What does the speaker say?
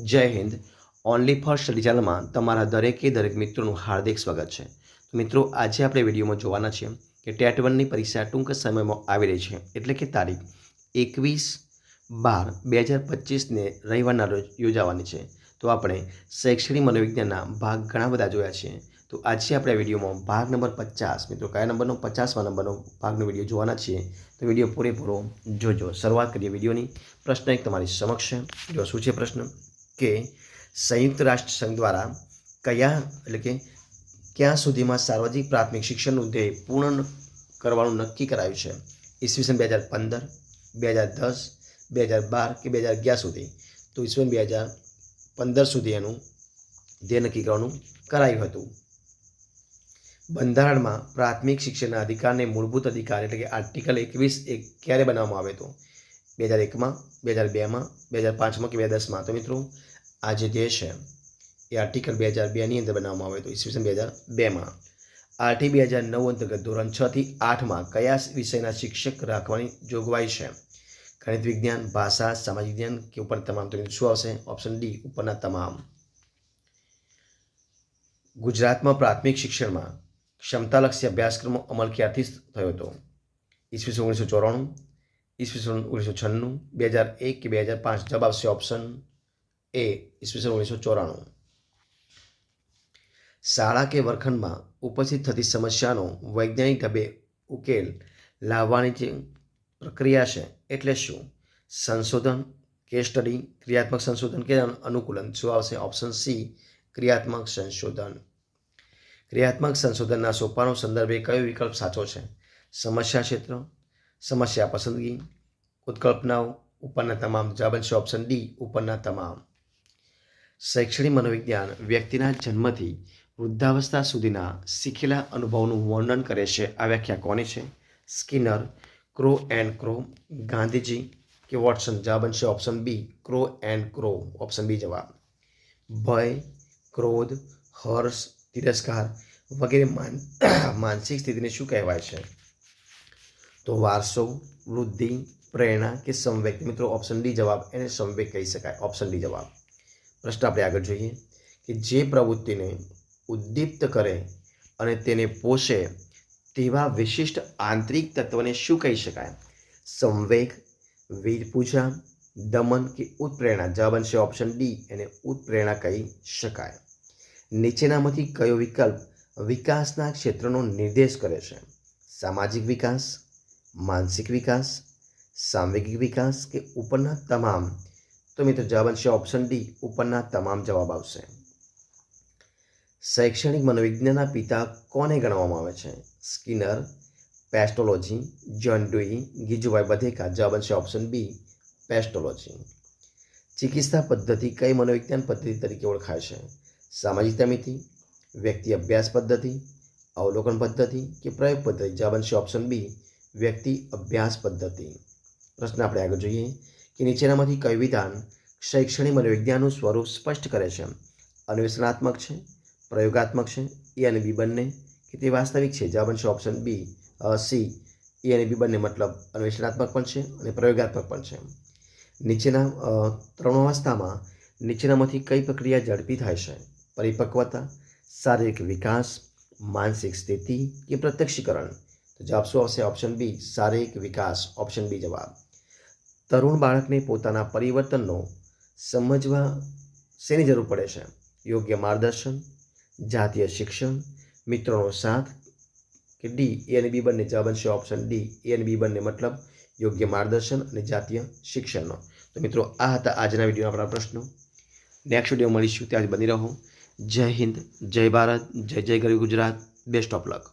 જય Hind. Only for study ચેનલમાં તમારા દરેક મિત્રોનું હાર્દિક સ્વાગત છે. તો મિત્રો, આજે આપણે વિડીયોમાં જોવાના છીએ કે ટેટ વનની પરીક્ષા ટૂંક સમયમાં આવી રહી છે, એટલે કે તારીખ 21/12/2025ને રવિવારના રોજ યોજાવાની છે. તો આપણે શૈક્ષણિક મનોવિજ્ઞાનના ભાગ ઘણા બધા જોયા છે. તો આજે આપણે વિડીયોમાં ભાગ નંબર 50, મિત્રો કયા નંબરનો 50મા નંબરનો ભાગનો વિડીયો જોવાના છીએ. તો વિડીયો પૂરેપૂરો જોજો. શરૂઆત કરીએ વિડીયોની. પ્રશ્ન એક તમારી સમક્ષ છે. જો શું છે પ્રશ્ન કે સંયુક્ત રાષ્ટ્ર સંઘ દ્વારા ક્યાં સુધીમાં સાર્વજનિક પ્રાથમિક શિક્ષણનું ધ્યેય પૂર્ણ કરવાનું નક્કી કરાયું છે? ઈસવીસન 2015, 2010, 2012 કે 2011 સુધી? તો ઈસવીસન 2015 સુધી એનું ધ્યેય નક્કી કરવાનું કરાયું હતું. બંધારણમાં પ્રાથમિક શિક્ષણના અધિકારને મૂળભૂત અધિકાર એટલે કે આર્ટિકલ 21 ક્યારે બનાવવામાં આવ્યો હતો? 2001માં, 2002માં, 2005માં કે 2010માં? તો મિત્રો, આ જે ધ્યેય છે એ આર્ટિકલ 2002ની અંદર બનાવવામાં આવ્યો હતો, ઈસવીસન 2002માં. આરટી 2009 અંતર્ગત ધોરણ 6 થી 8માં કયા વિષયના શિક્ષક રાખવાની જોગવાઈ છે? ગણિત, વિજ્ઞાન, ભાષા, સામાજિક વિજ્ઞાન કે ઉપરના તમામ? તો શું આવશે? ઓપ્શન ડી, ઉપરના તમામ. ગુજરાતમાં પ્રાથમિક શિક્ષણમાં ક્ષમતાલક્ષી અભ્યાસક્રમનો અમલ ક્યારથી થયો હતો? ઈસવીસન 1994, ઈસવીસન 1996, 2001 કે 2005? જવાબ આવશે ઓપ્શન એ, ઈસવીસન 1994. શાળા કે વર્ગખંડમાં ઉપસ્થિત થતી સમસ્યાનો વૈજ્ઞાનિક ઢબે ઉકેલ લાવવાની જે પ્રક્રિયા છે એટલે શું? સંશોધન, કેસ સ્ટડી, ક્રિયાત્મક સંશોધન કે અનુકૂલન? શું આવશે? ઓપ્શન સી, ક્રિયાત્મક સંશોધન. ક્રિયાત્મક સંશોધનના સોપાનો સંદર્ભે કયો વિકલ્પ સાચો છે? સમસ્યા ક્ષેત્ર, સમસ્યા પસંદગી, ઉત્કલ્પનાઓ, ઉપરના તમામ? જવાબ છે ઓપ્શન ડી, ઉપરના તમામ. શૈક્ષણિક મનોવિજ્ઞાન વ્યક્તિના જન્મથી વૃદ્ધાવસ્થા સુધીના શીખેલા અનુભવનું વર્ણન કરે છે. આ વ્યાખ્યા કોની છે? Skinner, Crow and Crow, Gandhiji કે વોટસન? જવાબ છે option B, Crow and Crow. Option B જવાબ. ભય, ક્રોધ, હર્ષ, તિરસ્કાર વગેરે માનસિક સ્થિતિને શું કહેવાય છે? તો વારસો, વૃદ્ધિ, પ્રેરણા કે સંવેગ? મિત્રો ઓપ્શન ડી જવાબ, એને સંવેગ કહી શકાય. ઓપ્શન ડી જવાબ. પ્રશ્ન આપણે આગળ જોઈએ કે જે પ્રવૃત્તિને ઉદ્દીપ્ત કરે અને તેને પોષે તેવા વિશિષ્ટ આંતરિક તત્વને શું કહી શકાય? સંવેગ, વીરપૂજા, દમન કે ઉત્પ્રેરણા? જવાબ છે ઓપ્શન ડી, એને ઉત્પ્રેરણા કહી શકાય. નીચેનામાંથી કયો વિકલ્પ વિકાસના ક્ષેત્રનો નિર્દેશ કરે છે? સામાજિક વિકાસ, માનસિક વિકાસ, સાંવેગિક વિકાસ કે ઉપરના તમામ? તો મિત્રો જવાબ છે ઓપ્શન ડી, ઉપરના તમામ જવાબ આવશે. શૈક્ષણિક મનોવિજ્ઞાનના પિતા કોને ગણવામાં આવે છે? Skinner, Pestalozzi, John Dewey, Gijubhai Badheka? જવાબ છે ઓપ્શન બી, પેસ્ટોલોજી. ચિકિત્સા પદ્ધતિ કઈ મનોવિજ્ઞાન પદ્ધતિ તરીકે ઓળખાય છે? સામાજિકતા મિતિ, વ્યક્તિ અભ્યાસ પદ્ધતિ, અવલોકન પદ્ધતિ કે પ્રયોગ પદ્ધતિ? જવાબ છે ઓપ્શન બી, વ્યક્તિ અભ્યાસ પદ્ધતિ. પ્રશ્ન આપણે આગળ જોઈએ કે નીચેનામાંથી કયું વિધાન શૈક્ષણિક મનોવિજ્ઞાનનું સ્વરૂપ સ્પષ્ટ કરે છે? અન્વેષણાત્મક છે, પ્રયોગાત્મક છે, એ અને બી બંને કે તે વાસ્તવિક છે? જવાબ છે ઓપ્શન બી, સી, એ અને બી બંને, મતલબ અન્વેષણાત્મક પણ છે અને પ્રયોગાત્મક પણ છે. નીચેના ત્રણ અવસ્થામાં નીચેનામાંથી કઈ પ્રક્રિયા ઝડપી થાય છે? પરિપક્વતા, શારીરિક વિકાસ, માનસિક સ્થિતિ કે પ્રત્યક્ષીકરણ? તો જવાબ શું આવશે? ઓપ્શન બી, શારીરિક વિકાસ. ઓપ્શન બી જવાબ. તરુણ બાળકને પોતાના પરિવર્તનનો સમજવા શેની જરૂર પડે છે? યોગ્ય માર્ગદર્શન, જાતીય શિક્ષણ, મિત્રોનો સાથ કે ડી, એ અને બી બંને? જવાબ છે ઓપ્શન ડી, એ અને બી બંને, મતલબ યોગ્ય માર્ગદર્શન અને જાતીય શિક્ષણનો. તો મિત્રો, આ હતા આજના વિડીયોના આપણા પ્રશ્નો. નેક્સ્ટ વિડીયો મળીશું, ત્યાં બની રહો. જય હિન્દ, જય ભારત, જય જય ગરવી ગુજરાત. Best of luck.